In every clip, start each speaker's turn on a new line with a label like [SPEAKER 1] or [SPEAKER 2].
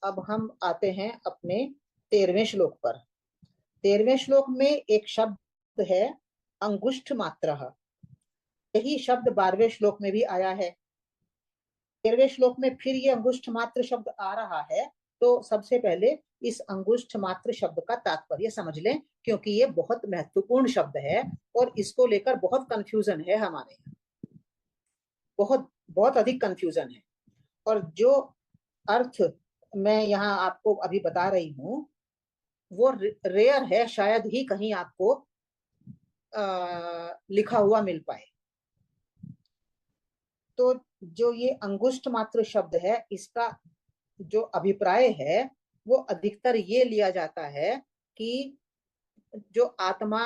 [SPEAKER 1] अब हम आते हैं अपने 13वें श्लोक पर। 13वें श्लोक में एक शब्द है अंगुष्ठ मात्रः। यही शब्द 12वें श्लोक में भी आया है। 13वें श्लोक में फिर ये अंगुष्ठ मात्र शब्द आ रहा है। तो सबसे पहले इस अंगुष्ठ मात्र शब्द का तात्पर्य समझ लें, क्योंकि ये बहुत महत्वपूर्ण शब्द है और इसको लेकर बहुत कंफ्यूजन है हमारे यहाँ। बहुत बहुत अधिक कंफ्यूजन है। और जो अर्थ मैं यहाँ आपको अभी बता रही हूँ वो रेयर है, शायद ही कहीं आपको लिखा हुआ मिल पाए। तो जो ये अंगुष्ठ मात्र शब्द है, इसका जो अभिप्राय है वो अधिकतर ये लिया जाता है कि जो आत्मा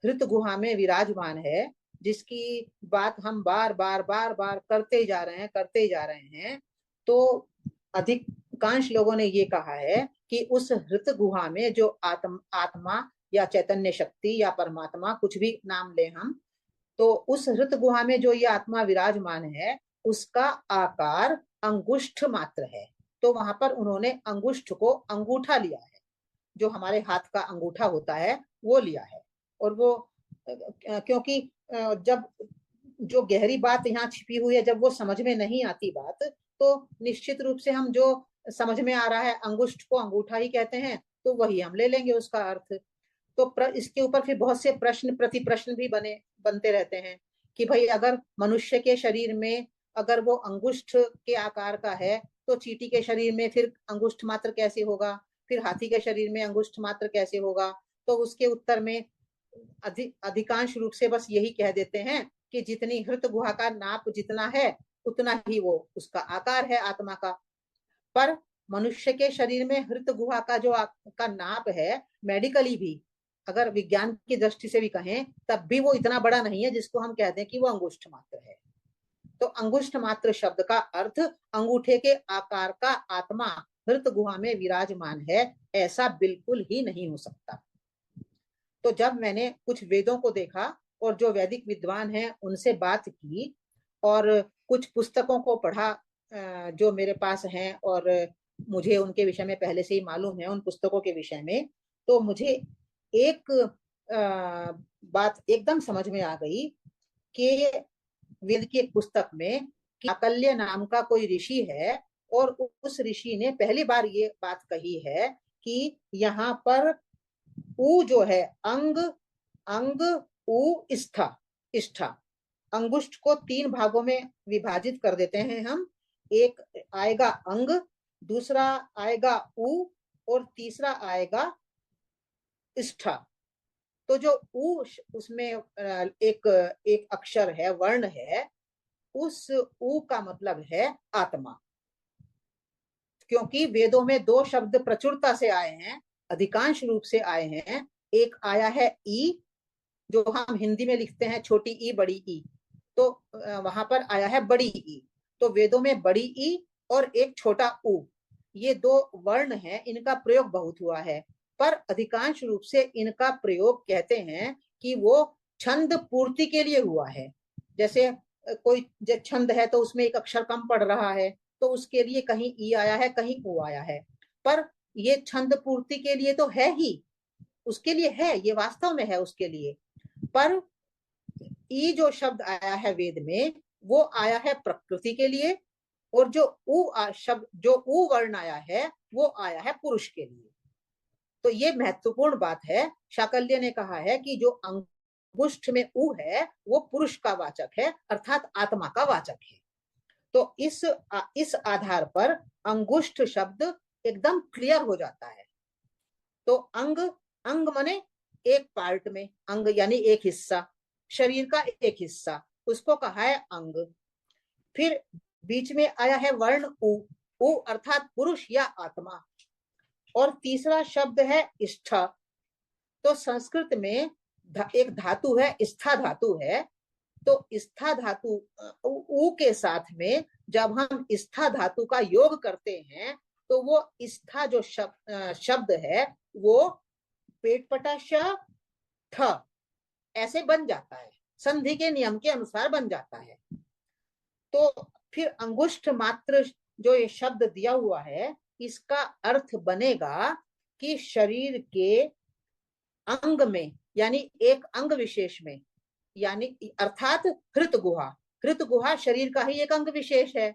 [SPEAKER 1] हृत गुहा में विराजमान है, जिसकी बात हम बार बार करते जा रहे हैं, तो अधिकांश लोगों ने ये कहा है कि उस हृत गुहा में जो आत्मा या चैतन्य शक्ति या परमात्मा, कुछ भी नाम ले हम, तो उस हृत गुहा में जो ये आत्मा विराजमान है उसका आकार अंगुष्ठ मात्र है। तो वहां पर उन्होंने अंगुष्ठ को अंगूठा लिया है, जो हमारे हाथ का अंगूठा होता है वो लिया है। और वो क्योंकि जब जो गहरी बात यहाँ छिपी हुई है, जब वो समझ में नहीं आती बात, तो निश्चित रूप से हम जो समझ में आ रहा है अंगुष्ठ को अंगूठा ही कहते हैं, तो वही हम ले लेंगे उसका अर्थ। तो इसके ऊपर फिर बहुत से प्रश्न प्रति प्रश्न भी बनते रहते हैं कि भाई अगर मनुष्य के शरीर में अगर वो अंगुष्ठ के आकार का है, तो चींटी के शरीर में फिर अंगुष्ठ मात्र कैसे होगा, फिर हाथी के शरीर में अंगुष्ठ मात्र कैसे होगा। तो उसके उत्तर में अधिकांश रूप से बस यही कह देते हैं कि जितनी हृत गुहा का नाप जितना है उतना ही वो उसका आकार है आत्मा का। पर मनुष्य के शरीर में हृत गुहा का जो का नाप है, मेडिकली भी अगर विज्ञान की दृष्टि से भी कहें, तब भी वो इतना बड़ा नहीं है जिसको हम कहते हैं कि वो अंगुष्ठ मात्र है। तो अंगुष्ठ मात्र शब्द का अर्थ अंगूठे के आकार का आत्मा हृत गुहा में विराजमान है, ऐसा बिल्कुल ही नहीं हो सकता। तो जब मैंने कुछ वेदों को देखा और जो वैदिक विद्वान हैं उनसे बात की और कुछ पुस्तकों को पढ़ा जो मेरे पास हैं और मुझे उनके विषय में पहले से ही मालूम है, उन पुस्तकों के विषय में, तो मुझे एक बात एकदम समझ में आ गई कि वेद की एक पुस्तक में शाकल्य नाम का कोई ऋषि है और उस ऋषि ने पहली बार ये बात कही है कि यहाँ पर उ जो है अंग अंग उ इष्ठा इष्ठा, अंगुष्ठ को 3 भागों में विभाजित कर देते हैं हम। एक आएगा अंग, दूसरा आएगा उ और तीसरा आएगा इष्ठा। तो जो उ उसमें एक एक अक्षर है, वर्ण है, उस उ का मतलब है आत्मा। क्योंकि वेदों में 2 शब्द प्रचुरता से आए हैं, अधिकांश रूप से आए हैं। एक आया है ई, जो हम हिंदी में लिखते हैं छोटी ई बड़ी ई, तो वहां पर आया है बड़ी ई। तो वेदों में बड़ी ई और एक छोटा उ, ये 2 वर्ण हैं, इनका प्रयोग बहुत हुआ है। पर अधिकांश रूप से इनका प्रयोग कहते हैं कि वो छंद पूर्ति के लिए हुआ है। जैसे कोई छंद है तो उसमें एक अक्षर कम पड़ रहा है, तो उसके लिए कहीं ई आया है कहीं उ आया है। पर ये छंद पूर्ति के लिए तो है ही, उसके लिए है, ये वास्तव में है उसके लिए। पर ई जो शब्द आया है वेद में, वो आया है प्रकृति के लिए, और जो उ शब्द, जो उ वर्ण आया है, वो आया है पुरुष के लिए। तो ये महत्वपूर्ण बात है। शाकल्य ने कहा है कि जो अंगुष्ठ में उ है वो पुरुष का वाचक है, अर्थात आत्मा का वाचक है। तो इस आधार पर अंगुष्ठ शब्द एकदम क्लियर हो जाता है। तो अंग, अंग माने एक पार्ट में, अंग यानी एक हिस्सा, शरीर का एक हिस्सा, उसको कहा है अंग। फिर बीच में आया है वर्ण उ, उ अर्थात पुरुष या आत्मा। और तीसरा शब्द है इष्ठा। तो संस्कृत में एक धातु है, स्था धातु है। तो स्था धातु उ के साथ में जब हम स्था धातु का योग करते हैं, तो वो स्था जो शब्द है वो पेटपटा श ठ ऐसे बन जाता है, संधि के नियम के अनुसार बन जाता है। तो फिर अंगुष्ठ मात्र जो ये शब्द दिया हुआ है, इसका अर्थ बनेगा कि शरीर के अंग में, यानी एक अंग विशेष में, यानी अर्थात हृत गुहा, हृत गुहा शरीर का ही एक अंग विशेष है।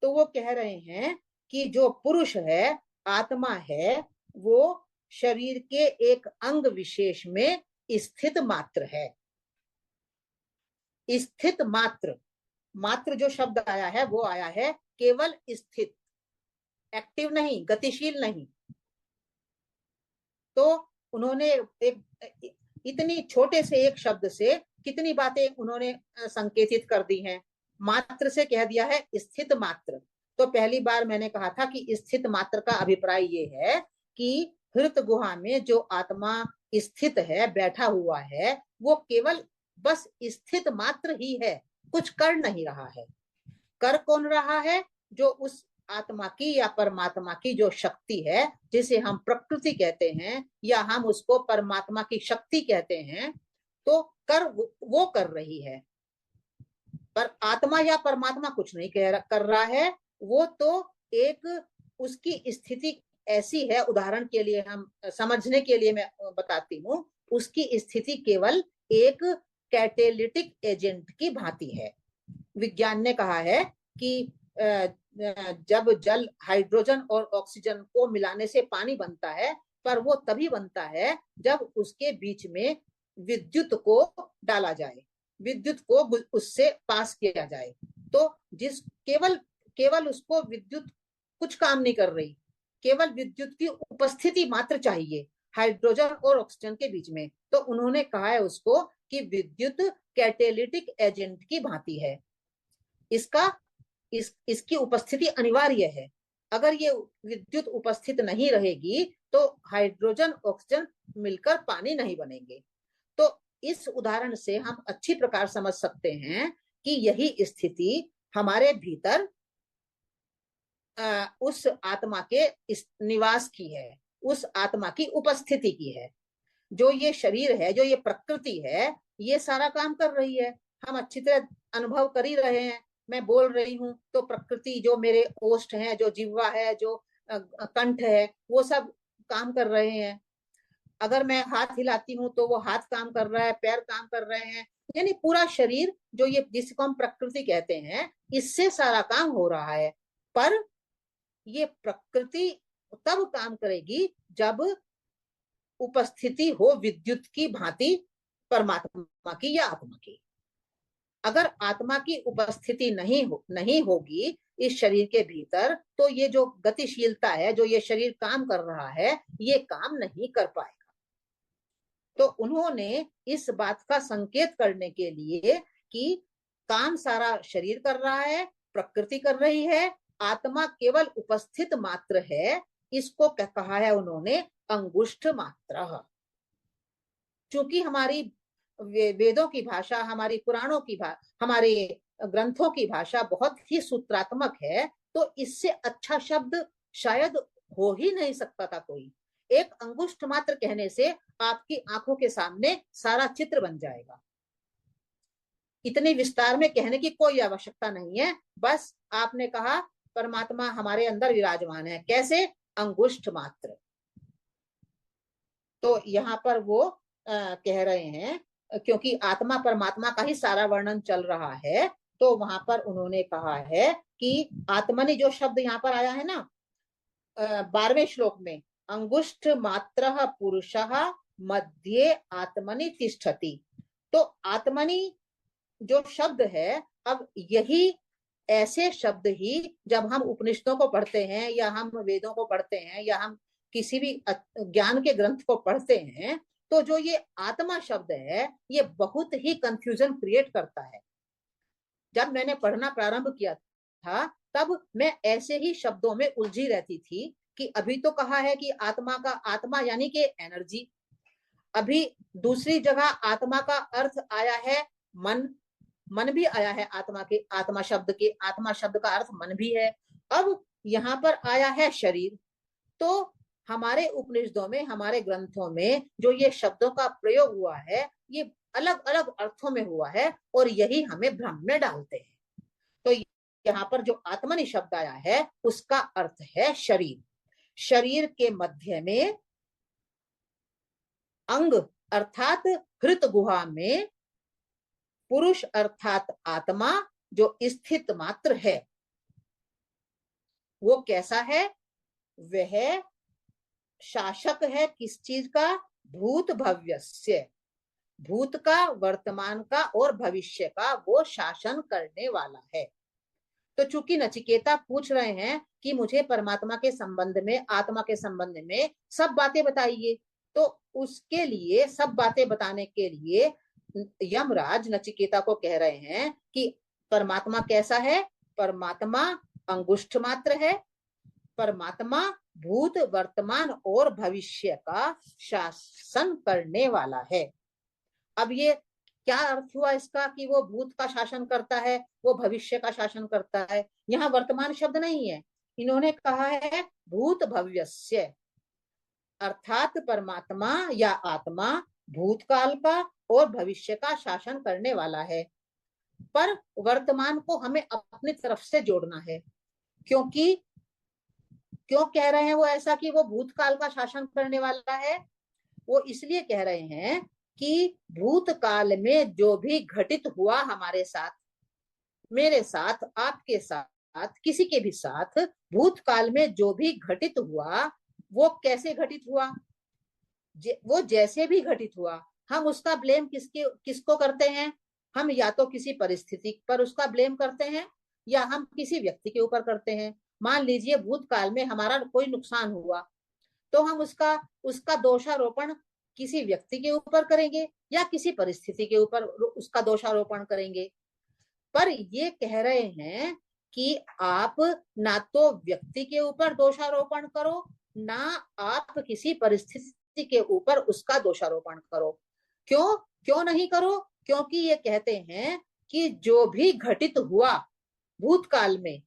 [SPEAKER 1] तो वो कह रहे हैं कि जो पुरुष है, आत्मा है, वो शरीर के एक अंग विशेष में स्थित मात्र है। स्थित मात्र, मात्र जो शब्द आया है वो आया है केवल स्थित, एक्टिव नहीं, गतिशील नहीं। तो उन्होंने एक इतनी छोटे से एक शब्द से कितनी बातें उन्होंने संकेतित कर दी हैं। मात्र से कह दिया है स्थित मात्र। तो पहली बार मैंने कहा था कि स्थित मात्र का अभिप्राय ये है कि हृत गुहा में जो आत्मा स्थित है, बैठा हुआ है, वो केवल बस स्थित मात्र ही है, कुछ कर नहीं रहा है। कर कौन रहा है? जो उस आत्मा की या परमात्मा की जो शक्ति है, जिसे हम प्रकृति कहते हैं या हम उसको परमात्मा की शक्ति कहते हैं, तो कर वो कर रही है, पर आत्मा या परमात्मा कुछ नहीं कर रहा है। वो तो एक उसकी स्थिति ऐसी है, उदाहरण के लिए हम समझने के लिए मैं बताती हूँ, उसकी स्थिति केवल एक कैटेलिटिक एजेंट की भांति है। विज्ञान ने कहा है कि जब जल हाइड्रोजन और ऑक्सीजन को मिलाने से पानी बनता है, पर वो तभी बनता है जब उसके बीच में विद्युत को डाला जाए, विद्युत को उससे पास किया जाए। तो जिस केवल उसको विद्युत कुछ काम नहीं कर रही, केवल विद्युत की उपस्थिति मात्र चाहिए हाइड्रोजन और ऑक्सीजन के बीच में। तो उन्होंने कहा है उसको कि विद्युत कैटेलिटिक एजेंट की भांति है। इसकी उपस्थिति अनिवार्य है। अगर ये विद्युत उपस्थित नहीं रहेगी तो हाइड्रोजन ऑक्सीजन मिलकर पानी नहीं बनेंगे। तो इस उदाहरण से हम अच्छी प्रकार समझ सकते हैं कि यही स्थिति हमारे भीतर उस आत्मा के निवास की है, उस आत्मा की उपस्थिति की है। जो ये शरीर है, जो ये प्रकृति है, ये सारा काम कर रही है, हम अच्छी तरह अनुभव कर ही रहे हैं। मैं बोल रही हूँ तो प्रकृति, जो मेरे ओष्ठ हैं, जो जिह्वा है, जो कंठ है, वो सब काम कर रहे हैं। अगर मैं हाथ हिलाती हूँ तो वो हाथ काम कर रहा है, पैर काम कर रहे हैं, यानी पूरा शरीर जो ये जिसको हम प्रकृति कहते हैं, इससे सारा काम हो रहा है। पर ये प्रकृति तब काम करेगी जब उपस्थिति हो विद्युत की भांति परमात्मा की या आत्मा की। अगर आत्मा की उपस्थिति नहीं होगी इस शरीर के भीतर, तो ये जो गतिशीलता है, जो ये शरीर काम कर रहा है, ये काम नहीं कर पाएगा। तो उन्होंने इस बात का संकेत करने के लिए कि काम सारा शरीर कर रहा है, प्रकृति कर रही है, आत्मा केवल उपस्थित मात्र है, इसको कहा है उन्होंने अंगुष्ठ मात्र। चूंकि हमारी वेदों की भाषा, हमारी पुराणों की हमारे ग्रंथों की भाषा बहुत ही सूत्रात्मक है, तो इससे अच्छा शब्द शायद हो ही नहीं सकता था कोई। एक अंगुष्ठ मात्र कहने से आपकी आंखों के सामने सारा चित्र बन जाएगा। इतने विस्तार में कहने की कोई आवश्यकता नहीं है। बस आपने कहा परमात्मा हमारे अंदर विराजमान है, कैसे? अंगुष्ठ मात्र। तो यहाँ पर वो कह रहे हैं, क्योंकि आत्मा परमात्मा का ही सारा वर्णन चल रहा है, तो वहां पर उन्होंने कहा है कि आत्मनि जो शब्द यहाँ पर आया है ना 12वें श्लोक में, अंगुष्ठ मात्र पुरुषः मध्ये आत्मनि तिष्ठति। तो आत्मनि जो शब्द है, अब यही ऐसे शब्द ही जब हम उपनिषदों को पढ़ते हैं या हम वेदों को पढ़ते हैं या हम किसी भी ज्ञान के ग्रंथ को पढ़ते हैं, तो जो ये आत्मा शब्द है, ये बहुत ही कंफ्यूजन क्रिएट करता है। जब मैंने पढ़ना प्रारंभ किया था, तब मैं ऐसे ही शब्दों में उलझी रहती थी कि अभी तो कहा है कि आत्मा का, आत्मा यानी कि एनर्जी, अभी दूसरी जगह आत्मा का अर्थ आया है मन, मन भी आया है आत्मा के, आत्मा शब्द का अर्थ मन भी है। अब यहाँ पर आया है शरीर। तो हमारे उपनिषदों में, हमारे ग्रंथों में जो ये शब्दों का प्रयोग हुआ है, ये अलग अलग अर्थों में हुआ है और यही हमें भ्रम में डालते हैं। तो यहाँ पर जो आत्मनि शब्द आया है, उसका अर्थ है शरीर। शरीर के मध्य में अंग अर्थात हृत गुहा में पुरुष अर्थात आत्मा जो स्थित मात्र है, वो कैसा है? वह शासक है किस चीज का? भूत भव्यस्य, भूत का, वर्तमान का और भविष्य का वो शासन करने वाला है। तो चूंकि नचिकेता पूछ रहे हैं कि मुझे परमात्मा के संबंध में, आत्मा के संबंध में सब बातें बताइए, तो उसके लिए, सब बातें बताने के लिए यमराज नचिकेता को कह रहे हैं कि परमात्मा कैसा है? परमात्मा अंगुष्ठ मात्र है, परमात्मा भूत, वर्तमान और भविष्य का शासन करने वाला है। अब ये क्या अर्थ हुआ इसका कि वो भूत का शासन करता है, वो भविष्य का शासन करता है? यहाँ वर्तमान शब्द नहीं है, इन्होंने कहा है भूत भव्यस्य, अर्थात परमात्मा या आत्मा भूतकाल का और भविष्य का शासन करने वाला है। पर वर्तमान को हमें अपनी तरफ से जोड़ना है, क्योंकि क्यों कह रहे हैं वो ऐसा कि वो भूतकाल का शासन करने वाला है? वो इसलिए कह रहे हैं कि भूतकाल में जो भी घटित हुआ हमारे साथ, मेरे साथ, आपके साथ, किसी के भी साथ, भूतकाल में जो भी घटित हुआ वो कैसे घटित हुआ? वो जैसे भी घटित हुआ, हम उसका ब्लेम किसको करते हैं? हम या तो किसी परिस्थिति पर उसका ब्लेम करते हैं या हम किसी व्यक्ति के ऊपर करते हैं। मान लीजिए भूतकाल में हमारा कोई नुकसान हुआ, तो हम उसका दोषारोपण किसी व्यक्ति के ऊपर करेंगे या किसी परिस्थिति के ऊपर उसका दोषारोपण करेंगे। पर ये कह रहे हैं कि आप ना तो व्यक्ति के ऊपर दोषारोपण करो, ना आप किसी परिस्थिति के ऊपर उसका दोषारोपण करो। क्यों नहीं करो? क्योंकि ये कहते हैं कि जो भी घटित हुआ भूतकाल में,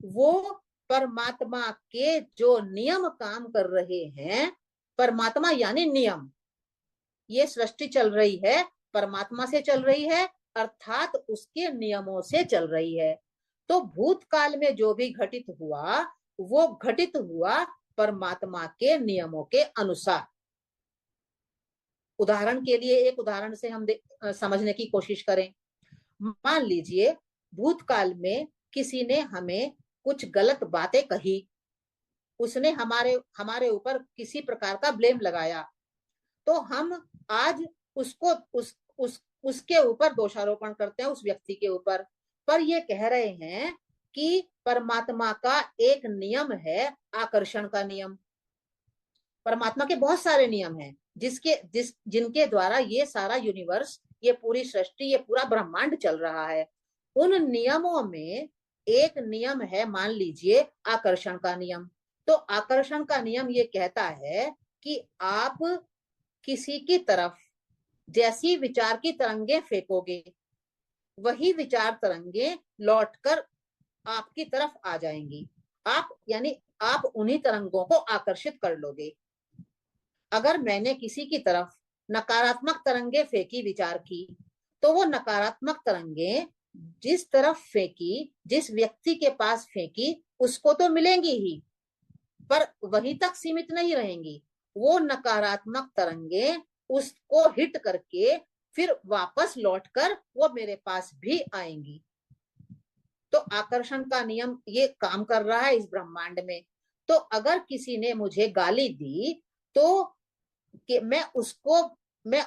[SPEAKER 1] वो परमात्मा के जो नियम काम कर रहे हैं, परमात्मा यानी नियम, ये सृष्टि चल रही है परमात्मा से चल रही है, अर्थात उसके नियमों से चल रही है। तो भूतकाल में जो भी घटित हुआ वो घटित हुआ परमात्मा के नियमों के अनुसार। उदाहरण के लिए एक उदाहरण से हम समझने की कोशिश करें। मान लीजिए भूतकाल में किसी ने हमें कुछ गलत बातें कही, उसने हमारे ऊपर किसी प्रकार का ब्लेम लगाया, तो हम आज उसके ऊपर दोषारोपण करते हैं, उस व्यक्ति के ऊपर। पर ये कह रहे हैं कि परमात्मा का एक नियम है, आकर्षण का नियम। परमात्मा के बहुत सारे नियम हैं जिनके द्वारा ये सारा यूनिवर्स, ये पूरी सृष्टि, ये पूरा ब्रह्मांड चल रहा है। उन नियमों में एक नियम है, मान लीजिए आकर्षण का नियम। तो आकर्षण का नियम ये कहता है कि आप किसी की तरफ जैसी विचार की तरंगे फेंकोगे, वही विचार तरंगे लौटकर आपकी तरफ आ जाएंगी। आप उन्हीं तरंगों को आकर्षित कर लोगे। अगर मैंने किसी की तरफ नकारात्मक तरंगे फेंकी, विचार की, तो वो नकारात्मक तरंगे जिस तरफ फेंकी, जिस व्यक्ति के पास फेंकी, उसको तो मिलेंगी ही, पर वहीं तक सीमित नहीं रहेंगी। वो नकारात्मक तरंगे उसको हिट करके फिर वापस लौटकर वो मेरे पास भी आएंगी। तो आकर्षण का नियम ये काम कर रहा है इस ब्रह्मांड में। तो अगर किसी ने मुझे गाली दी, तो मैं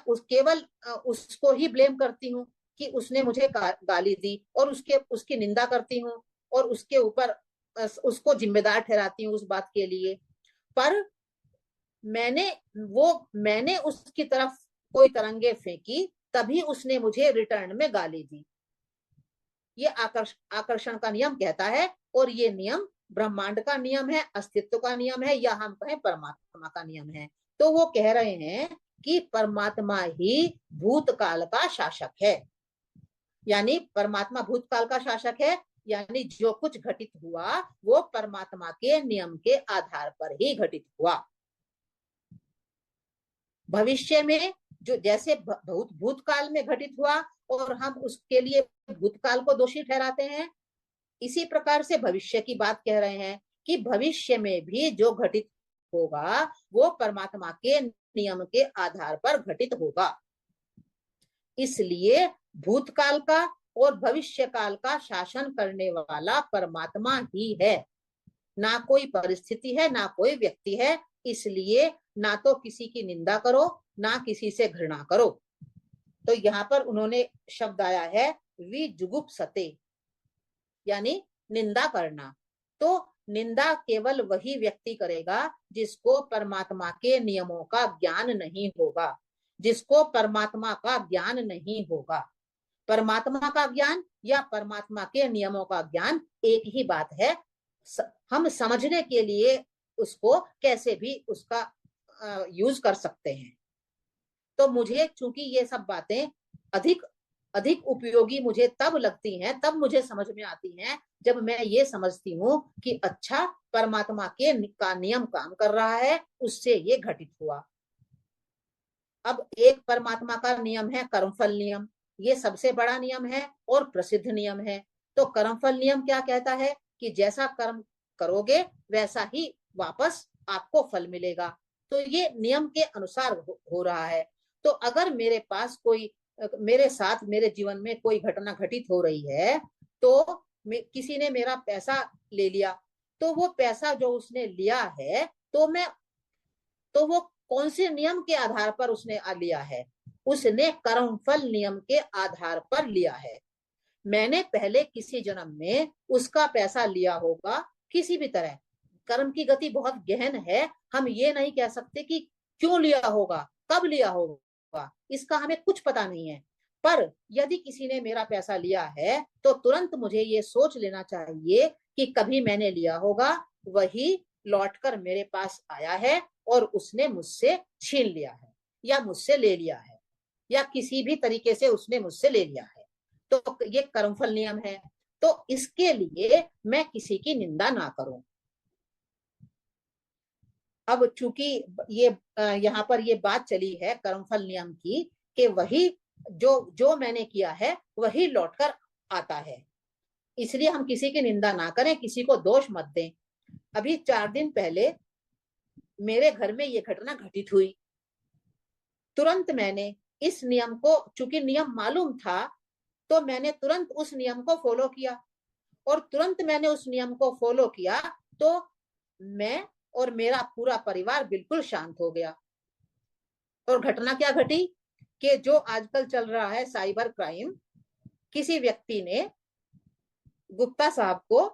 [SPEAKER 1] केवल उसको ही ब्लेम करती हूँ कि उसने मुझे गाली दी, और उसकी निंदा करती हूँ और उसके ऊपर उसको जिम्मेदार ठहराती हूँ उस बात के लिए। पर मैंने उसकी तरफ कोई तरंगे फेंकी, तभी उसने मुझे रिटर्न में गाली दी। ये आकर्षण का नियम कहता है, और ये नियम ब्रह्मांड का नियम है, अस्तित्व का नियम है, या हम कहें परमात्मा का नियम है। तो वो कह रहे हैं कि परमात्मा ही भूतकाल का शासक है, यानी परमात्मा भूतकाल का शासक है, यानी जो कुछ घटित हुआ वो परमात्मा के नियम के आधार पर ही घटित हुआ। भविष्य में जो जैसे भूतकाल में घटित हुआ और हम उसके लिए भूतकाल को दोषी ठहराते हैं, इसी प्रकार से भविष्य की बात कह रहे हैं कि भविष्य में भी जो घटित होगा वो परमात्मा के नियम के आधार पर घटित होगा। इसलिए भूतकाल का और भविष्य काल का शासन करने वाला परमात्मा ही है, ना कोई परिस्थिति है, ना कोई व्यक्ति है। इसलिए ना तो किसी की निंदा करो, ना किसी से घृणा करो। तो यहाँ पर उन्होंने शब्द आया है विजुगुप्सते, यानी निंदा करना। तो निंदा केवल वही व्यक्ति करेगा जिसको परमात्मा के नियमों का ज्ञान नहीं होगा, जिसको परमात्मा का ज्ञान नहीं होगा। परमात्मा का ज्ञान या परमात्मा के नियमों का ज्ञान एक ही बात है। हम समझने के लिए उसको कैसे भी उसका यूज कर सकते हैं। तो मुझे चूंकि ये सब बातें अधिक अधिक उपयोगी मुझे तब लगती हैं, तब मुझे समझ में आती हैं जब मैं ये समझती हूँ कि अच्छा परमात्मा के का नियम काम कर रहा है, उससे ये घटित हुआ। अब एक परमात्मा का नियम है कर्मफल नियम, ये सबसे बड़ा नियम है और प्रसिद्ध नियम है। तो कर्मफल नियम क्या कहता है कि जैसा कर्म करोगे वैसा ही वापस आपको फल मिलेगा। तो ये नियम के अनुसार हो रहा है। तो अगर मेरे पास कोई, मेरे साथ मेरे जीवन में कोई घटना घटित हो रही है, तो किसी ने मेरा पैसा ले लिया, तो वो पैसा जो उसने लिया है तो वो कौन से नियम के आधार पर उसने लिया है? उसने कर्मफल नियम के आधार पर लिया है। मैंने पहले किसी जन्म में उसका पैसा लिया होगा किसी भी तरह। कर्म की गति बहुत गहन है, हम ये नहीं कह सकते कि क्यों लिया होगा, कब लिया होगा, इसका हमें कुछ पता नहीं है। पर यदि किसी ने मेरा पैसा लिया है तो तुरंत मुझे ये सोच लेना चाहिए कि कभी मैंने लिया होगा, वही लौटकर मेरे पास आया है और उसने मुझसे छीन लिया है या मुझसे ले लिया है या किसी भी तरीके से उसने मुझसे ले लिया है। तो ये कर्मफल नियम है। तो इसके लिए मैं किसी की निंदा ना करूं। अब चूंकि ये यहाँ पर ये बात चली है कर्मफल नियम की कि वही जो जो मैंने किया है वही लौटकर आता है, इसलिए हम किसी की निंदा ना करें, किसी को दोष मत दें। अभी 4 दिन पहले मेरे घर में ये घटना घटित हुई। तुरंत मैंने इस नियम को, चूंकि नियम मालूम था, तो मैंने तुरंत उस नियम को फॉलो किया। और तुरंत मैंने उस नियम को फॉलो किया तो मैं और मेरा पूरा परिवार बिल्कुल शांत हो गया। और घटना क्या घटी कि जो आजकल चल रहा है साइबर क्राइम, किसी व्यक्ति ने गुप्ता साहब को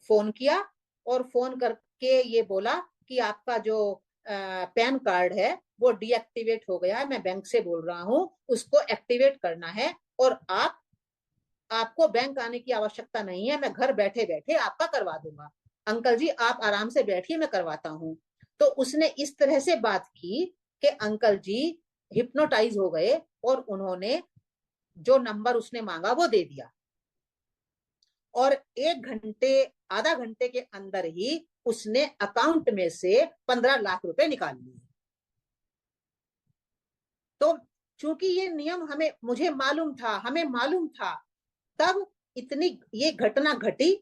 [SPEAKER 1] फोन किया और फोन करके ये बोला कि आपका जो पैन कार्ड है वो डीएक्टिवेट हो गया है, मैं बैंक से बोल रहा हूँ, उसको एक्टिवेट करना है और आपको बैंक आने की आवश्यकता नहीं है, मैं घर बैठे बैठे आपका करवा दूंगा। अंकल जी आप आराम से बैठिए, मैं करवाता हूँ। तो उसने इस तरह से बात की कि अंकल जी हिप्नोटाइज हो गए और उन्होंने जो नंबर उसने मांगा वो दे दिया और 1 घंटे आधा घंटे के अंदर ही उसने अकाउंट में से 15 लाख रुपए निकाल लिए। तो चूंकि ये नियम मुझे मालूम था, हमें मालूम था, तब इतनी ये घटना घटी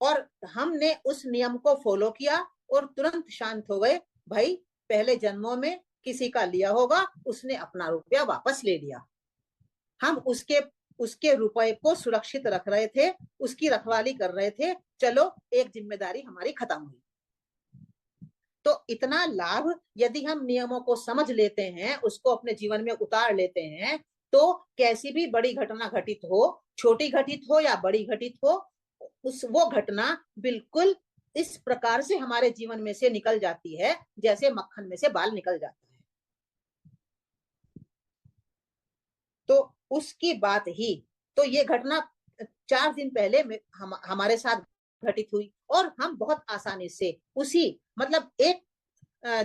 [SPEAKER 1] और हमने उस नियम को फॉलो किया और तुरंत शांत हो गए। भाई पहले जन्मों में किसी का लिया होगा, उसने अपना रुपया वापस ले लिया, हम उसके रुपए को सुरक्षित रख रहे थे, उसकी रखवाली कर रहे थे, चलो एक जिम्मेदारी हमारी खत्म हुई। तो इतना लाभ यदि हम नियमों को समझ लेते हैं, उसको अपने जीवन में उतार लेते हैं, तो कैसी भी बड़ी घटना घटित हो, छोटी घटित हो या बड़ी घटित हो, वो घटना बिल्कुल इस प्रकार से हमारे जीवन में से निकल जाती है जैसे मक्खन में से बाल निकल जाता है। तो उसकी बात ही, तो ये घटना 4 दिन पहले हमारे साथ घटित हुई और हम बहुत आसानी से उसी मतलब एक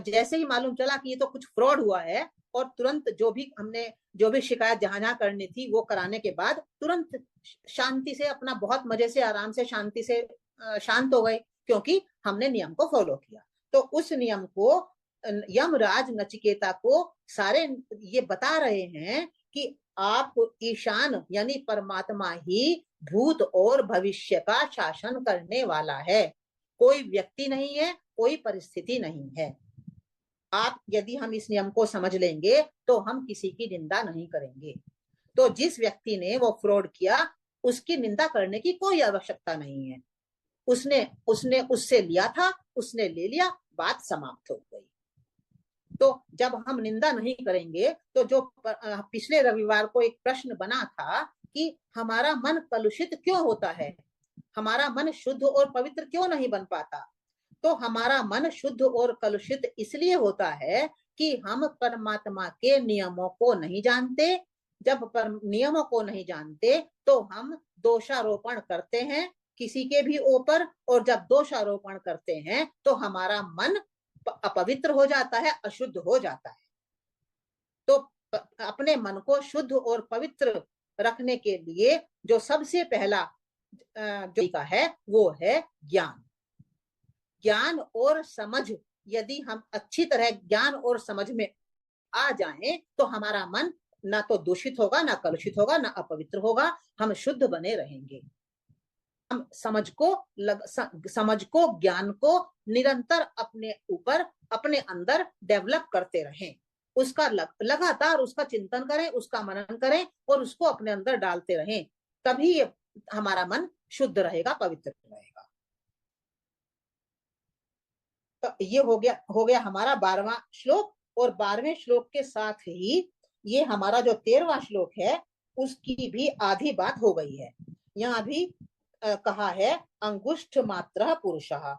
[SPEAKER 1] जैसे ही मालूम चला कि ये तो कुछ फ्रॉड हुआ है और तुरंत जो भी शिकायत जहां जहां करनी थी वो कराने के बाद तुरंत शांति से अपना बहुत मजे से आराम से शांति से शांत हो गए, क्योंकि हमने नियम को फॉलो किया। तो उस नियम को यमराज नचिकेता को सारे ये बता रहे हैं कि आप ईशान यानी परमात्मा ही भूत और भविष्य का शासन करने वाला है। कोई व्यक्ति नहीं है, कोई परिस्थिति नहीं है। आप यदि हम इस नियम को समझ लेंगे तो हम किसी की निंदा नहीं करेंगे। तो जिस व्यक्ति ने वो फ्रॉड किया उसकी निंदा करने की कोई आवश्यकता नहीं है। उसने उसने उससे लिया था, उसने ले लिया, बात समाप्त हो गई। तो जब हम निंदा नहीं करेंगे तो जो पिछले रविवार को एक प्रश्न बना था कि हमारा मन कलुषित क्यों होता है, हमारा मन शुद्ध और पवित्र क्यों नहीं बन पाता, तो हमारा मन शुद्ध और कलुषित इसलिए होता है कि हम परमात्मा के नियमों को नहीं जानते। जब नियमों को नहीं जानते तो हम दोषारोपण करते हैं किसी के भी ऊपर, और जब दोषारोपण करते हैं तो हमारा मन अपवित्र हो जाता है, अशुद्ध हो जाता है। तो अपने मन को शुद्ध और पवित्र रखने के लिए जो सबसे पहला जो तरीका है वो है ज्ञान। ज्ञान और समझ, यदि हम अच्छी तरह ज्ञान और समझ में आ जाएं तो हमारा मन ना तो दूषित होगा, ना कलुषित होगा, ना अपवित्र होगा, हम शुद्ध बने रहेंगे। हम समझ को ज्ञान को निरंतर अपने ऊपर, अपने अंदर डेवलप करते रहें, उसका लगातार उसका चिंतन करें, उसका मनन करें और उसको अपने अंदर डालते रहें, तभी हमारा मन शुद्ध रहेगा, पवित्र रहेगा। तो ये हो गया हमारा 12वां श्लोक। और 12वें श्लोक के साथ ही ये हमारा जो 13वां श्लोक है उसकी भी आधी बात हो गई है। यहाँ भी कहा है अंगुष्ठ मात्र पुरुषः,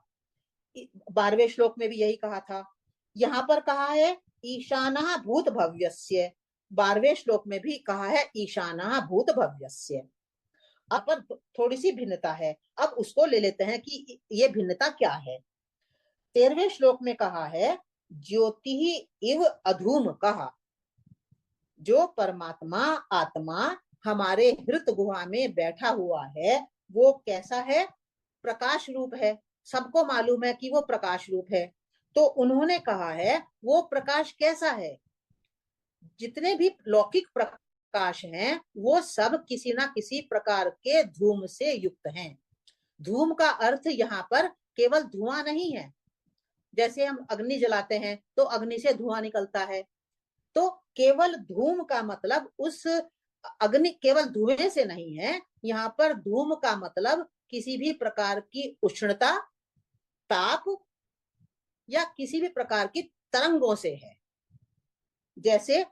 [SPEAKER 1] 12वें श्लोक में भी यही कहा था। यहाँ पर कहा है ईशानः भूत भव्यस्य, 12वें श्लोक में भी कहा है ईशानः भूत भव्यस्य। अब पर थोड़ी सी भिन्नता है, अब उसको ले लेते हैं कि ये भिन्नता क्या है। 13वें श्लोक में कहा है ज्योति इव अधूम कहा, जो परमात्मा आत्मा हमारे हृत गुहा में बैठा हुआ है वो कैसा है, प्रकाश रूप है। सबको मालूम है कि वो प्रकाश रूप है। तो उन्होंने कहा है वो प्रकाश कैसा है, जितने भी लौकिक प्रकाश हैं वो सब किसी ना किसी प्रकार के धूम से युक्त हैं। धूम का अर्थ यहाँ पर केवल धुआं नहीं है। जैसे हम अग्नि जलाते हैं तो अग्नि से धुआं निकलता है, तो केवल धूम का मतलब उस अग्नि केवल धुएं से नहीं है। यहाँ पर धूम का मतलब किसी भी प्रकार की उष्णता, ताप या किसी भी प्रकार की तरंगों से है। जैसे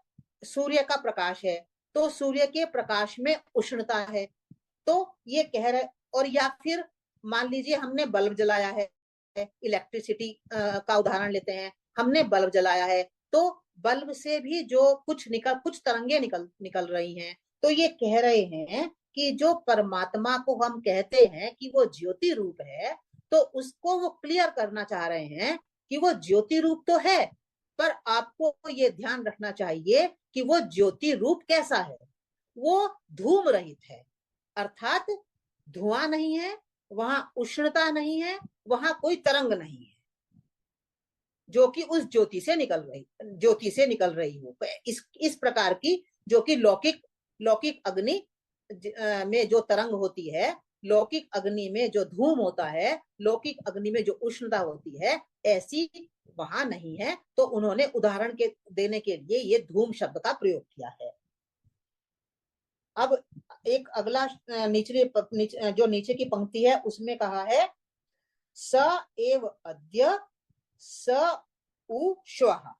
[SPEAKER 1] सूर्य का प्रकाश है तो सूर्य के प्रकाश में उष्णता है, तो ये कह रहे। और या फिर मान लीजिए हमने बल्ब जलाया है, इलेक्ट्रिसिटी का उदाहरण लेते हैं, हमने बल्ब जलाया है तो बल्ब से भी जो कुछ तरंगे निकल रही हैं। तो ये कह रहे हैं कि जो परमात्मा को हम कहते हैं कि वो ज्योति रूप है, तो उसको वो क्लियर करना चाह रहे हैं कि वो ज्योति रूप तो है, पर आपको ये ध्यान रखना चाहिए कि वो ज्योति रूप कैसा है, वो धूम रहित है, अर्थात धुआं नहीं है, वहां उष्णता नहीं है, वहां कोई तरंग नहीं है जो कि उस ज्योति से निकल रही हो। इस प्रकार की जो कि लौकिक अग्नि में जो तरंग होती है, लौकिक अग्नि में जो धूम होता है, लौकिक अग्नि में जो उष्णता होती है, ऐसी वहां नहीं है। तो उन्होंने उदाहरण के देने के लिए ये धूम शब्द का प्रयोग किया है। अब एक अगला जो नीचे की पंक्ति है उसमें कहा है स एव अद्य स उ श्वः,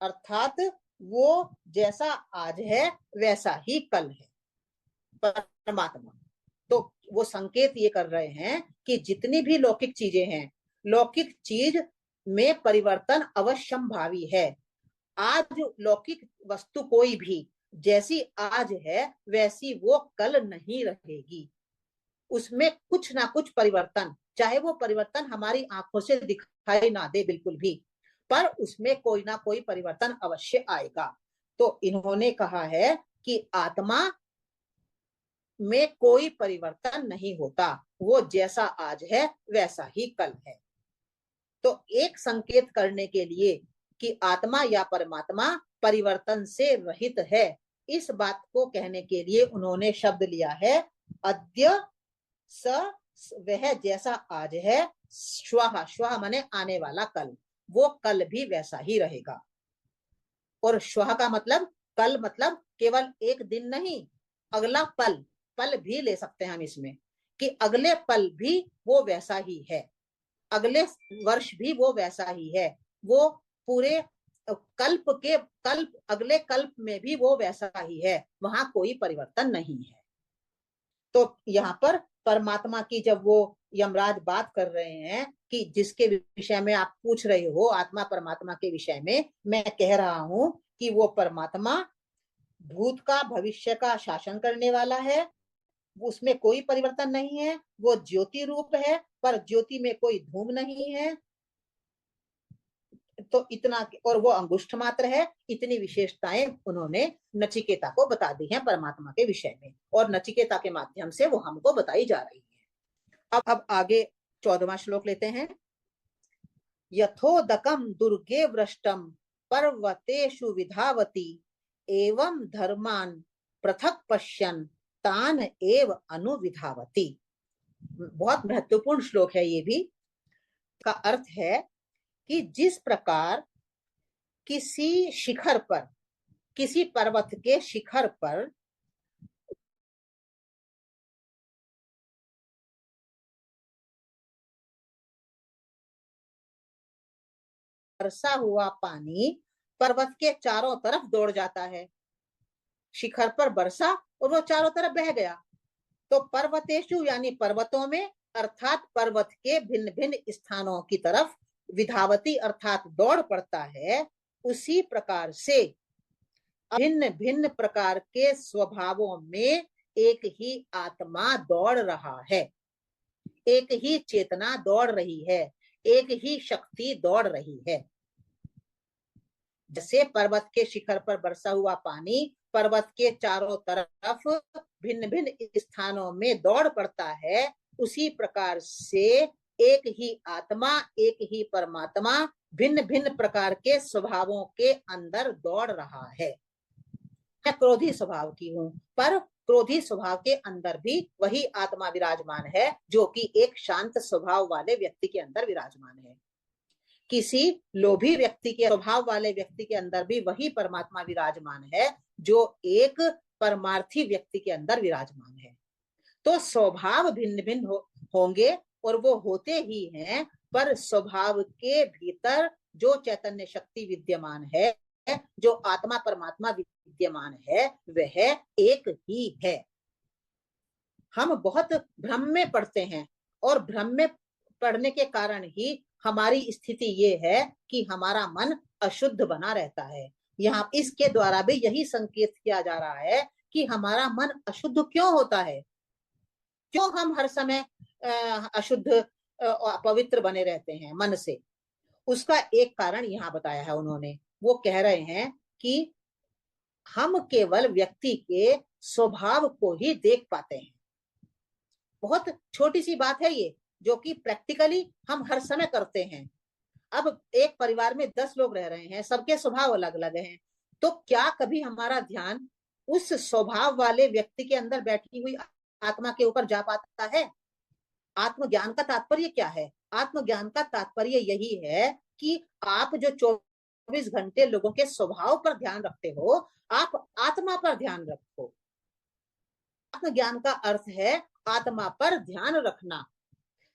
[SPEAKER 1] अर्थात वो जैसा आज है वैसा ही कल है परमात्मा। तो वो संकेत ये कर रहे हैं कि जितनी भी लौकिक चीजें हैं, लौकिक चीज में परिवर्तन अवश्यंभावी है। आज लौकिक वस्तु कोई भी जैसी आज है वैसी वो कल नहीं रहेगी। उसमें कुछ ना कुछ परिवर्तन, चाहे वो परिवर्तन हमारी आंखों से दिखाई ना दे बिल्कुल भी, पर उसमें कोई ना कोई परिवर्तन अवश्य आएगा। तो इन्होंने कहा है कि आत्मा में कोई परिवर्तन नहीं होता, वो जैसा आज है वैसा ही कल है। तो एक संकेत करने के लिए कि आत्मा या परमात्मा परिवर्तन से रहित है, इस बात को कहने के लिए उन्होंने शब्द लिया है अद्य स, वह जैसा आज है श्वः, श्वः माने आने वाला कल, वो कल भी वैसा ही रहेगा। और श्वः का मतलब कल, मतलब केवल एक दिन नहीं, अगला पल, पल भी ले सकते हैं हम इसमें, कि अगले पल भी वो वैसा ही है, अगले वर्ष भी वो वैसा ही है, वो पूरे कल्प अगले कल्प में भी वो वैसा ही है, वहां कोई परिवर्तन नहीं है। तो यहाँ पर परमात्मा की जब वो यमराज बात कर रहे हैं कि जिसके विषय में आप पूछ रहे हो, आत्मा परमात्मा के विषय में, मैं कह रहा हूं कि वो परमात्मा भूत का भविष्य का शासन करने वाला है, उसमें कोई परिवर्तन नहीं है, वो ज्योति रूप है, पर ज्योति में कोई धूम नहीं है। तो इतना, और वो अंगुष्ठ मात्र है, इतनी विशेषताएं उन्होंने नचिकेता को बता दी हैं परमात्मा के विषय में, और नचिकेता के माध्यम से वो हमको बताई जा रही है। अब आगे 14वां श्लोक लेते हैं। यथोदकम दुर्गे वृष्टम पर्वतेषु विधावती एवं धर्मान पृथक पश्यन तान एव अनुविधावती। बहुत महत्वपूर्ण श्लोक है ये भी। का अर्थ है कि जिस प्रकार किसी शिखर पर, किसी पर्वत के शिखर पर बरसा हुआ पानी पर्वत के चारों तरफ दौड़ जाता है, शिखर पर बरसा और वो चारों तरफ बह गया। तो पर्वतेषु यानी पर्वतों में, अर्थात पर्वत के भिन्न भिन्न स्थानों की तरफ, विधावती अर्थात दौड़ पड़ता है, उसी प्रकार से भिन्न भिन्न प्रकार के स्वभावों में एक ही आत्मा दौड़ रहा है, एक ही चेतना दौड़ रही है, एक ही शक्ति दौड़ रही है। जैसे पर्वत के शिखर पर बरसा हुआ पानी पर्वत के चारों तरफ भिन्न भिन्न स्थानों में दौड़ पड़ता है, उसी प्रकार से एक ही आत्मा, एक ही परमात्मा भिन्न भिन्न प्रकार के स्वभावों के अंदर दौड़ रहा है। मैं क्रोधी स्वभाव की हूं, पर क्रोधी स्वभाव के अंदर भी वही आत्मा विराजमान है, जो कि एक शांत स्वभाव वाले व्यक्ति के अंदर विराजमान है। किसी लोभी व्यक्ति के स्वभाव वाले व्यक्ति के अंदर भी वही परमात्मा विराजमान है, जो एक परमार्थी व्यक्ति के अंदर विराजमान है। तो स्वभाव भिन्न भिन्न होंगे, और वो होते ही हैं, पर स्वभाव के भीतर जो चैतन्य शक्ति विद्यमान है, जो आत्मा परमात्मा विद्यमान है, वह एक ही है। हम बहुत भ्रम में पड़ते हैं, और भ्रम में पड़ने के कारण ही हमारी स्थिति ये है कि हमारा मन अशुद्ध बना रहता है। यहाँ इसके द्वारा भी यही संकेत किया जा रहा है कि हमारा मन अशुद्ध क्यों होता है, क्यों हम हर समय अशुद्ध पवित्र बने रहते हैं मन से। उसका एक कारण यहाँ बताया है उन्होंने। वो कह रहे हैं कि हम केवल व्यक्ति के स्वभाव को ही देख पाते हैं। बहुत छोटी सी बात है ये, जो कि प्रैक्टिकली हम हर समय करते हैं। अब एक परिवार में 10 लोग रह रहे हैं, सबके स्वभाव अलग अलग हैं, तो क्या कभी हमारा ध्यान उस स्वभाव वाले व्यक्ति के अंदर बैठी हुई आत्मा के ऊपर जा पाता है? आत्मज्ञान का तात्पर्य क्या है? आत्मज्ञान का तात्पर्य यही है कि आप जो 24 घंटे लोगों के स्वभाव पर ध्यान रखते हो, आप आत्मा पर ध्यान रखो। आत्मज्ञान का अर्थ है आत्मा पर ध्यान रखना।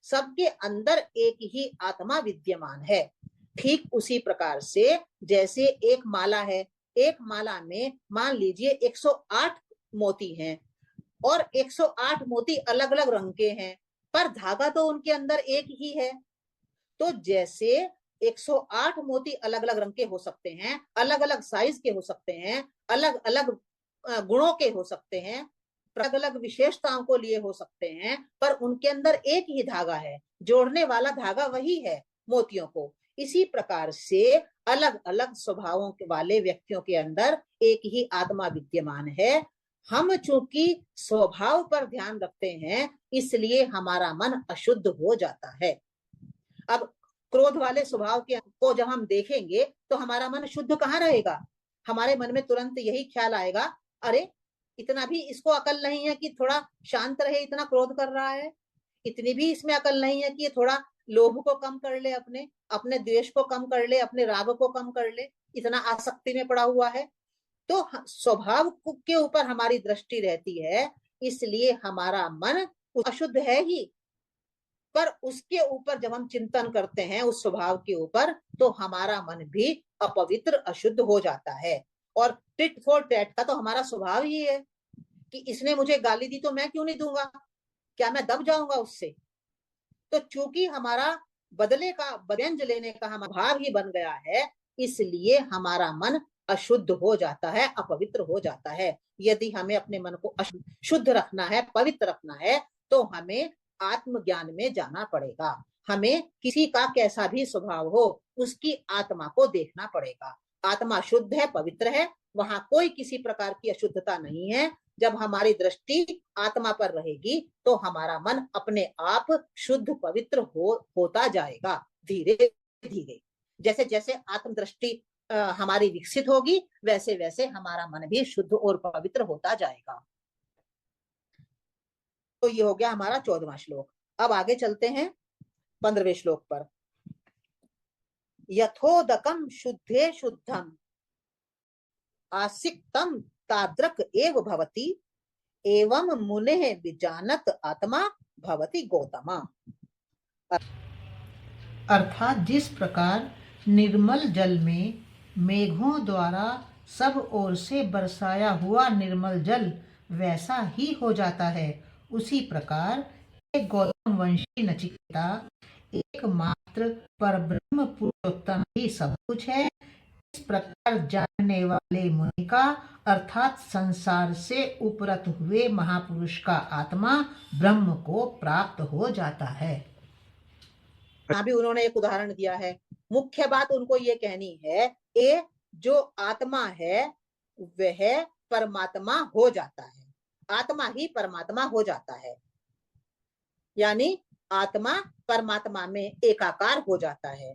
[SPEAKER 1] सबके अंदर एक ही आत्मा विद्यमान है। ठीक उसी प्रकार से जैसे एक माला है, एक माला में मान लीजिए 108 मोती हैं, और 108 मोती अलग अलग रंग के हैं, पर धागा तो उनके अंदर एक ही है। तो जैसे 108 मोती अलग अलग रंग के हो सकते हैं, अलग अलग साइज के हो सकते हैं, अलग अलग गुणों के हो सकते हैं, अलग अलग विशेषताओं को लिए हो सकते हैं, पर उनके अंदर एक ही धागा है, जोड़ने वाला धागा वही है मोतियों को। इसी प्रकार से अलग अलग स्वभावों वाले व्यक्तियों के अंदर एक ही आत्मा विद्यमान है। हम चूंकि स्वभाव पर ध्यान रखते हैं, इसलिए हमारा मन अशुद्ध हो जाता है। अब क्रोध वाले स्वभाव के को जब हम देखेंगे तो हमारा मन शुद्ध कहाँ रहेगा? हमारे मन में तुरंत यही ख्याल आएगा, अरे इतना भी इसको अकल नहीं है कि थोड़ा शांत रहे, इतना क्रोध कर रहा है। इतनी भी इसमें अकल नहीं है कि ये थोड़ा लोभ को कम कर ले, अपने अपने द्वेष को कम कर ले, अपने राग को कम कर ले, इतना आसक्ति में पड़ा हुआ है। तो स्वभाव के ऊपर हमारी दृष्टि रहती है, इसलिए हमारा मन अशुद्ध है ही, पर उसके ऊपर जब हम चिंतन करते हैं उस स्वभाव के ऊपर, तो हमारा मन भी अपवित्र अशुद्ध हो जाता है। और टिट फॉर टैट का तो हमारा स्वभाव ही है कि इसने मुझे गाली दी तो मैं क्यों नहीं दूंगा, क्या मैं दब जाऊंगा उससे। तो चूंकि हमारा बदले का व्यंज लेने का हमारा भाव ही बन गया है, इसलिए हमारा मन अशुद्ध हो जाता है, अपवित्र हो जाता है। यदि हमें अपने मन को शुद्ध रखना है, पवित्र रखना है, तो हमें आत्मज्ञान में जाना पड़ेगा। हमें किसी का कैसा भी स्वभाव हो, उसकी आत्मा को देखना पड़ेगा। आत्मा शुद्ध है, पवित्र है, वहां कोई किसी प्रकार की अशुद्धता नहीं है। जब हमारी दृष्टि आत्मा पर रहेगी तो हमारा मन अपने आप शुद्ध पवित्र होता जाएगा धीरे धीरे। जैसे जैसे आत्म दृष्टि हमारी विकसित होगी, वैसे वैसे हमारा मन भी शुद्ध और पवित्र होता जाएगा। तो ये हो गया हमारा 14वां श्लोक। अब आगे चलते हैं 15वें श्लोक पर। यथोदकम शुद्धे शुद्धम आसिक्तम ताद्रक एव भवति एवं मुने विजानत आत्मा भवति गौतमा।
[SPEAKER 2] अर्थात जिस प्रकार निर्मल जल में मेघों द्वारा सब ओर से बरसाया हुआ निर्मल जल वैसा ही हो जाता है, उसी प्रकार एक गौतम वंशी नचिकेता एकमात्र परब्रह्म पुरुषोत्तम ही सब कुछ है। इस प्रकार जानने वाले मुनि का अर्थात संसार से उपरत हुए महापुरुष का आत्मा ब्रह्म को प्राप्त हो जाता है।
[SPEAKER 1] यहाँ भी उन्होंने एक उदाहरण दिया है। मुख्य बात उनको ये कहनी है, ये जो आत्मा है वह परमात्मा हो जाता है, आत्मा ही परमात्मा हो जाता है, यानी आत्मा परमात्मा में एकाकार हो जाता है,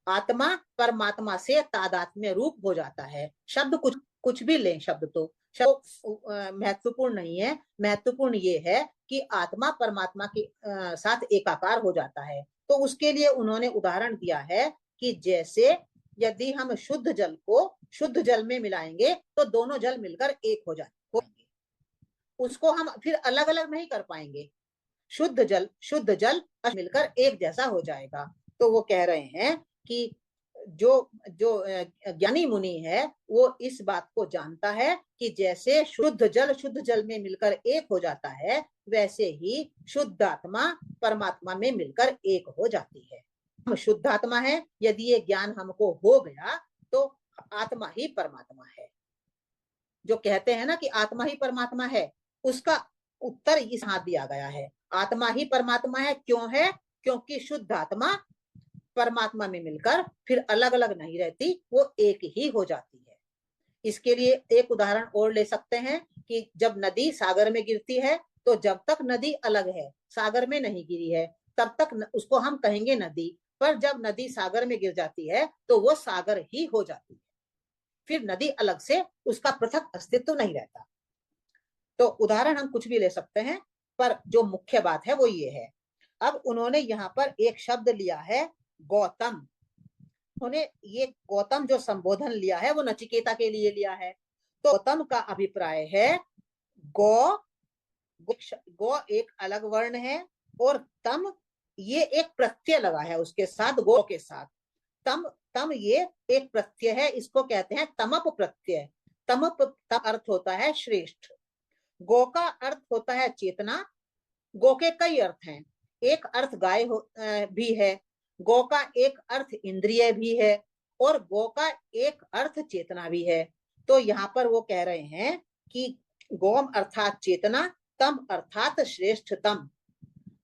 [SPEAKER 1] आत्मा परमात्मा से तादात्म्य रूप हो जाता है। शब्द कुछ भी लें, शब्द तो शब्द महत्वपूर्ण नहीं है, महत्वपूर्ण ये है कि आत्मा परमात्मा के साथ एकाकार हो जाता है। तो उसके लिए उन्होंने उदाहरण दिया है कि जैसे यदि हम शुद्ध जल को शुद्ध जल में मिलाएंगे तो दोनों जल मिलकर एक हो जाएंगे, उसको हम फिर अलग अलग नहीं कर पाएंगे, शुद्ध जल मिलकर एक जैसा हो जाएगा। तो वो कह रहे हैं कि जो जो ज्ञानी मुनि है वो इस बात को जानता है कि जैसे शुद्ध जल में मिलकर एक हो जाता है, वैसे ही शुद्ध आत्मा परमात्मा में मिलकर एक हो जाती है। हम शुद्ध आत्मा है, यदि ये ज्ञान हमको हो गया तो आत्मा ही परमात्मा है। जो कहते हैं ना कि आत्मा ही परमात्मा है, उसका उत्तर इस हाथ दिया गया है। आत्मा ही परमात्मा है, क्यों है? क्योंकि शुद्ध आत्मा परमात्मा में मिलकर फिर अलग अलग नहीं रहती, वो एक ही हो जाती है। इसके लिए एक उदाहरण और ले सकते हैं कि जब नदी सागर में गिरती है तो जब तक नदी अलग है, सागर में नहीं गिरी है, तब तक उसको हम कहेंगे नदी, पर जब नदी सागर में गिर जाती है तो वो सागर ही हो जाती है, फिर नदी अलग से उसका पृथक अस्तित्व नहीं रहता। तो उदाहरण हम कुछ भी ले सकते हैं, पर जो मुख्य बात है वो ये है। अब उन्होंने यहाँ पर एक शब्द लिया है गौतम। उन्होंने ये गौतम जो संबोधन लिया है वो नचिकेता के लिए लिया है। तो गौतम का अभिप्राय है गौ, गौ एक अलग वर्ण है, और तम ये एक प्रत्यय लगा है उसके साथ, गौ के साथ तम ये एक प्रत्यय है, इसको कहते हैं तमप प्रत्यय। तमप अर्थ होता है श्रेष्ठ। गो का अर्थ होता है चेतना। गो के कई अर्थ हैं, एक अर्थ गाय भी है, गो का एक अर्थ इंद्रिय भी है, और गो का एक अर्थ चेतना भी है। तो यहाँ पर वो कह रहे हैं कि गोम अर्थात चेतना, तम अर्थात श्रेष्ठतम।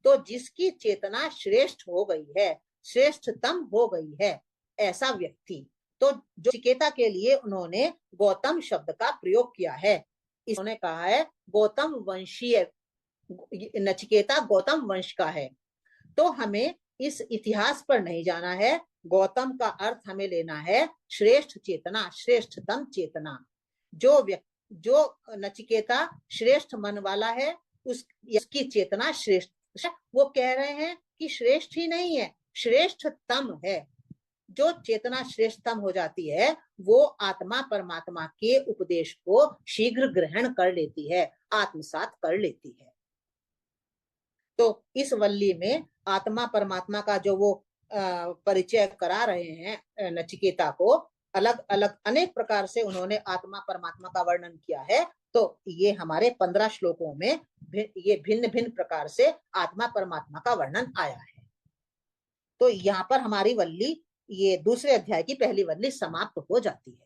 [SPEAKER 1] तो जिसकी चेतना श्रेष्ठ हो गई है, श्रेष्ठतम हो गई है, ऐसा व्यक्ति। तो जो नचिकेता के लिए उन्होंने गौतम शब्द का प्रयोग किया है, इन्होंने कहा है गौतम वंशीय, नचिकेता गौतम वंश का है। तो हमें इस इतिहास पर नहीं जाना है, गौतम का अर्थ हमें लेना है श्रेष्ठ चेतना, श्रेष्ठतम चेतना। जो नचिकेता श्रेष्ठ मन वाला है, उसकी चेतना श्रेष्ठ। वो कह रहे हैं कि श्रेष्ठ ही नहीं है, श्रेष्ठतम है। जो चेतना श्रेष्ठतम हो जाती है वो आत्मा परमात्मा के उपदेश को शीघ्र ग्रहण कर लेती है, आत्मसात कर लेती है। तो इस वल्ली में आत्मा परमात्मा का जो वो परिचय करा रहे हैं नचिकेता को, अलग अलग अनेक प्रकार से उन्होंने आत्मा परमात्मा का वर्णन किया है। तो ये हमारे 15 श्लोकों में ये भिन्न भिन्न प्रकार से आत्मा परमात्मा का वर्णन आया है। तो यहाँ पर हमारी वल्ली, ये दूसरे अध्याय की पहली वल्ली समाप्त हो जाती है।